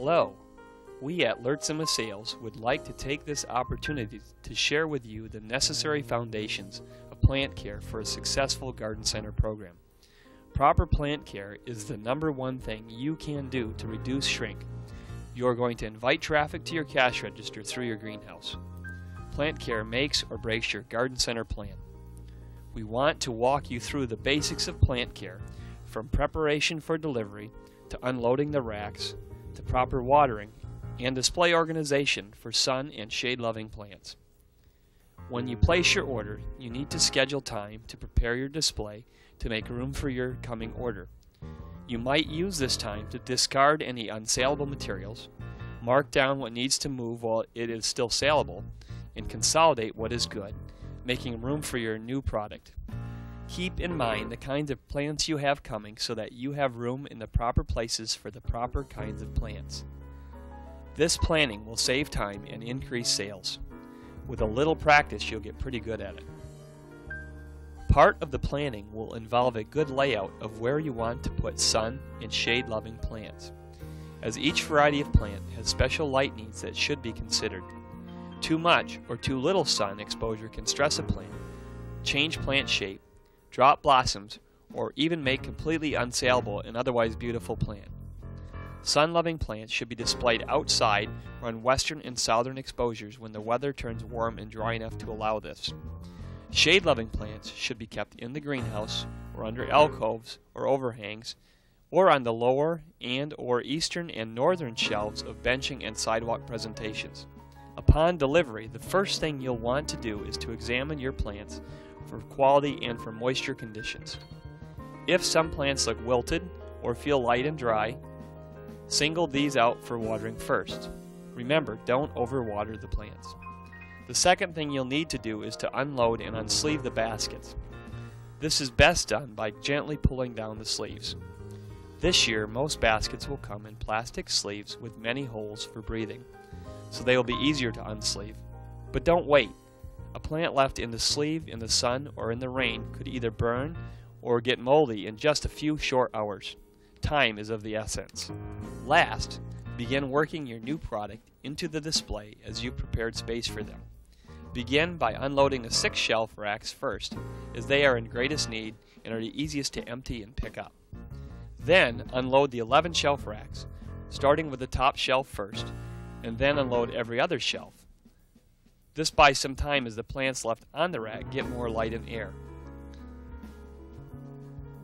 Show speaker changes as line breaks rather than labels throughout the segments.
Hello, we at Lertzima Sales would like to take this opportunity to share with you the necessary foundations of plant care for a successful garden center program. Proper plant care is the #1 thing you can do to reduce shrink. You are going to invite traffic to your cash register through your greenhouse. Plant care makes or breaks your garden center plan. We want to walk you through the basics of plant care, from preparation for delivery to unloading the racks to proper watering and display organization for sun and shade-loving plants. When you place your order, you need to schedule time to prepare your display to make room for your coming order. You might use this time to discard any unsaleable materials, mark down what needs to move while it is still saleable, and consolidate what is good, making room for your new product. Keep in mind the kinds of plants you have coming so that you have room in the proper places for the proper kinds of plants. This planning will save time and increase sales. With a little practice, you'll get pretty good at it. Part of the planning will involve a good layout of where you want to put sun and shade-loving plants, as each variety of plant has special light needs that should be considered. Too much or too little sun exposure can stress a plant, change plant shape, drop blossoms, or even make completely unsaleable an otherwise beautiful plant. Sun-loving plants should be displayed outside or on western and southern exposures when the weather turns warm and dry enough to allow this. Shade-loving plants should be kept in the greenhouse or under alcoves or overhangs, or on the lower and/or eastern and northern shelves of benching and sidewalk presentations. Upon delivery, the first thing you'll want to do is to examine your plants for quality and for moisture conditions. If some plants look wilted or feel light and dry, single these out for watering first. Remember, don't overwater the plants. The second thing you'll need to do is to unload and unsleeve the baskets. This is best done by gently pulling down the sleeves. This year, most baskets will come in plastic sleeves with many holes for breathing, so they will be easier to unsleeve. But don't wait. A plant left in the sleeve in the sun or in the rain could either burn or get moldy in just a few short hours. Time is of the essence. Last, begin working your new product into the display as you've prepared space for them. Begin by unloading the 6 shelf racks first, as they are in greatest need and are the easiest to empty and pick up. Then unload the 11 shelf racks, starting with the top shelf first, and then unload every other shelf. This buys some time as the plants left on the rack get more light and air.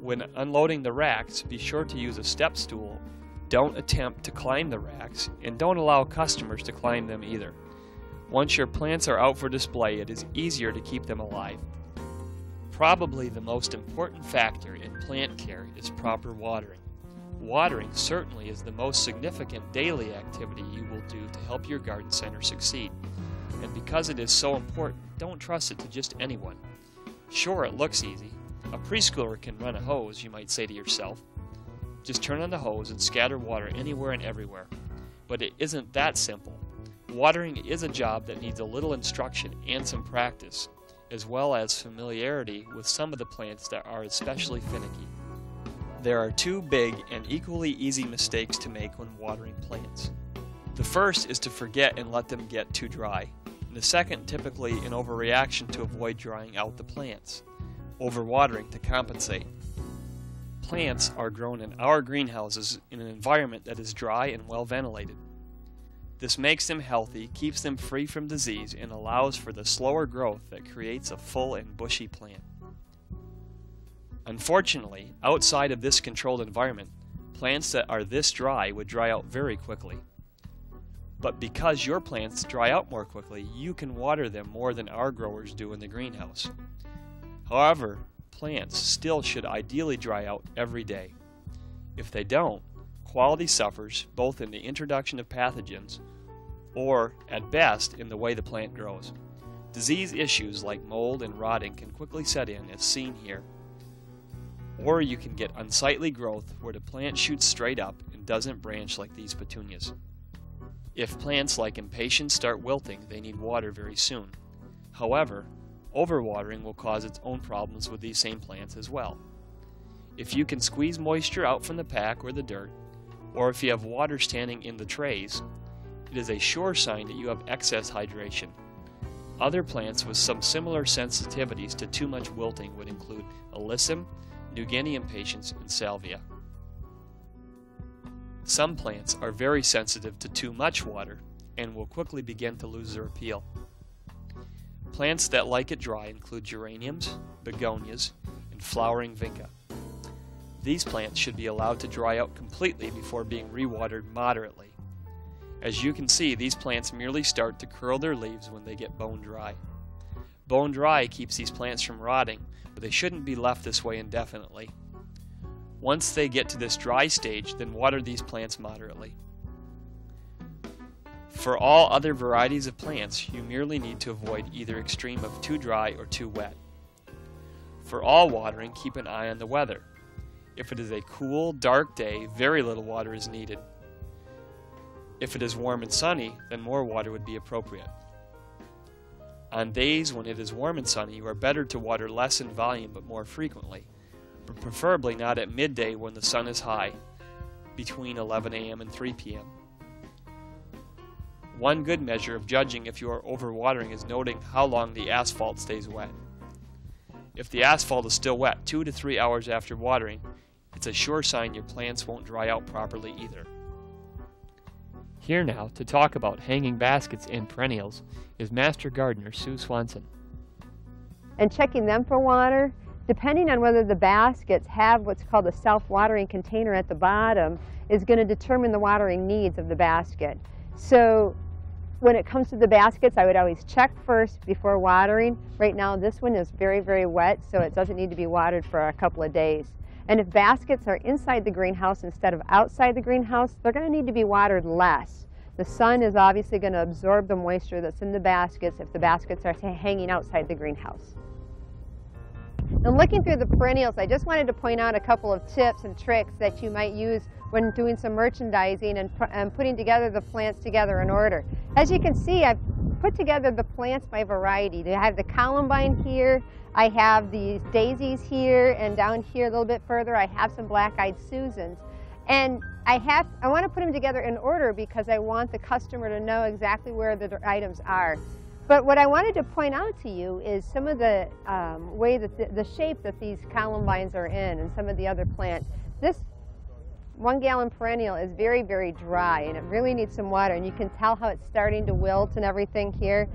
When unloading the racks, be sure to use a step stool. Don't attempt to climb the racks, and don't allow customers to climb them either. Once your plants are out for display, it is easier to keep them alive. Probably the most important factor in plant care is proper watering. Watering certainly is the most significant daily activity you will do to help your garden center succeed. And because it is so important, don't trust it to just anyone. Sure, it looks easy. A preschooler can run a hose, you might say to yourself. Just turn on the hose and scatter water anywhere and everywhere. But it isn't that simple. Watering is a job that needs a little instruction and some practice, as well as familiarity with some of the plants that are especially finicky. There are 2 big and equally easy mistakes to make when watering plants. The first is to forget and let them get too dry. And the second, typically an overreaction to avoid drying out the plants. Overwatering to compensate. Plants are grown in our greenhouses in an environment that is dry and well ventilated. This makes them healthy, keeps them free from disease, and allows for the slower growth that creates a full and bushy plant. Unfortunately, outside of this controlled environment, plants that are this dry would dry out very quickly. But because your plants dry out more quickly, you can water them more than our growers do in the greenhouse. However, plants still should ideally dry out every day. If they don't, quality suffers both in the introduction of pathogens or, at best, in the way the plant grows. Disease issues like mold and rotting can quickly set in, as seen here. Or you can get unsightly growth where the plant shoots straight up and doesn't branch like these petunias. If plants like impatiens start wilting, they need water very soon. However, overwatering will cause its own problems with these same plants as well. If you can squeeze moisture out from the pack or the dirt, or if you have water standing in the trays, it is a sure sign that you have excess hydration. Other plants with some similar sensitivities to too much wilting would include alyssum, New Guinea impatiens, and salvia. Some plants are very sensitive to too much water and will quickly begin to lose their appeal. Plants that like it dry include geraniums, begonias, and flowering vinca. These plants should be allowed to dry out completely before being rewatered moderately. As you can see, these plants merely start to curl their leaves when they get bone dry. Bone dry keeps these plants from rotting, but they shouldn't be left this way indefinitely. Once they get to this dry stage, then water these plants moderately. For all other varieties of plants, you merely need to avoid either extreme of too dry or too wet. For all watering, keep an eye on the weather. If it is a cool, dark day, very little water is needed. If it is warm and sunny, then more water would be appropriate. On days when it is warm and sunny, you are better to water less in volume but more frequently, but preferably not at midday when the sun is high, between 11 a.m. and 3 p.m. One good measure of judging if you are overwatering is noting how long the asphalt stays wet. If the asphalt is still wet 2 to 3 hours after watering, it's a sure sign your plants won't dry out properly either. Here now to talk about hanging baskets and perennials is Master Gardener Sue Swanson.
And checking them for water, depending on whether the baskets have what's called a self-watering container at the bottom, is going to determine the watering needs of the basket. So when it comes to the baskets, I would always check first before watering. Right now this one is very, very wet, so it doesn't need to be watered for a couple of days. And if baskets are inside the greenhouse instead of outside the greenhouse, they're going to need to be watered less. The sun is obviously going to absorb the moisture that's in the baskets if the baskets are hanging outside the greenhouse. And looking through the perennials, I just wanted to point out a couple of tips and tricks that you might use when doing some merchandising and putting together the plants together in order. As you can see, I've put together the plants by variety. I have the columbine here, I have these daisies here, and down here a little bit further I have some black-eyed Susans. And I want to put them together in order because I want the customer to know exactly where the items are. But what I wanted to point out to you is some of the way that the shape that these columbines are in and some of the other plants. This 1 gallon perennial is very, very dry and it really needs some water, and you can tell how it's starting to wilt and everything here.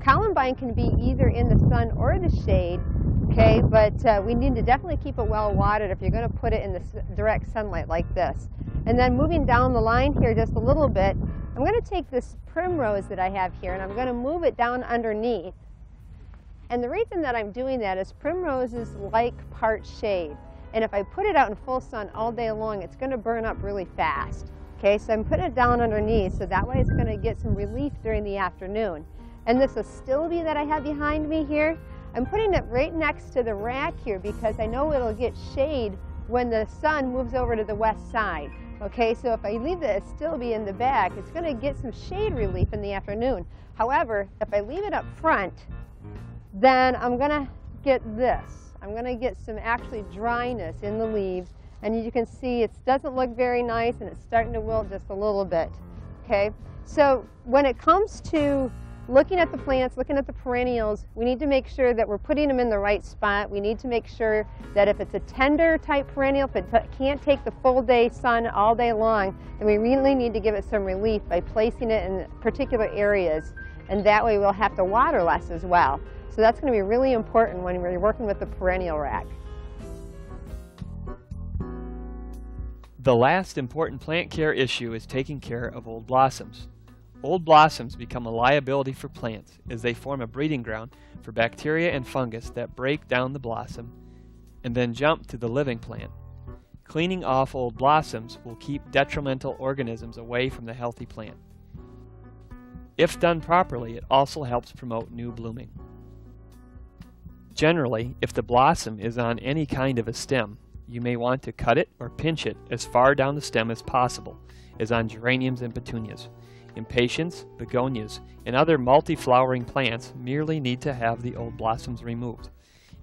Columbine can be either in the sun or the shade, okay, but we need to definitely keep it well watered if you're going to put it in the direct sunlight like this. And then moving down the line here just a little bit, I'm going to take this primrose that I have here and I'm going to move it down underneath. And the reason that I'm doing that is primroses like part shade. And if I put it out in full sun all day long, it's going to burn up really fast. Okay, so I'm putting it down underneath so that way it's going to get some relief during the afternoon. And this astilbe that I have behind me here, I'm putting it right next to the rack here because I know it'll get shade when the sun moves over to the west side. Okay, so if I leave the astilbe in the back, it's going to get some shade relief in the afternoon. However, if I leave it up front, then I'm going to get this. I'm going to get some actually dryness in the leaves, and you can see it doesn't look very nice and it's starting to wilt just a little bit. Okay, so when it comes to looking at the plants, looking at the perennials, we need to make sure that we're putting them in the right spot. We need to make sure that if it's a tender type perennial, if it can't take the full day sun all day long, then we really need to give it some relief by placing it in particular areas, and that way we'll have to water less as well. So that's going to be really important when we're working with the perennial rack.
The last important plant care issue is taking care of old blossoms. Old blossoms become a liability for plants as they form a breeding ground for bacteria and fungus that break down the blossom and then jump to the living plant. Cleaning off old blossoms will keep detrimental organisms away from the healthy plant. If done properly, it also helps promote new blooming. Generally, if the blossom is on any kind of a stem, you may want to cut it or pinch it as far down the stem as possible, as on geraniums and petunias. Impatiens, begonias, and other multi-flowering plants merely need to have the old blossoms removed.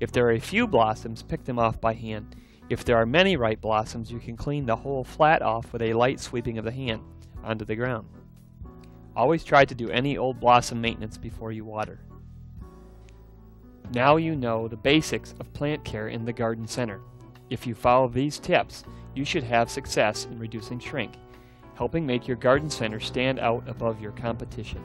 If there are a few blossoms, pick them off by hand, If there are many ripe blossoms, you can clean the whole flat off with a light sweeping of the hand onto the ground. Always try to do any old blossom maintenance before you water. Now you know the basics of plant care in the garden center. If you follow these tips, you should have success in reducing shrink, helping make your garden center stand out above your competition.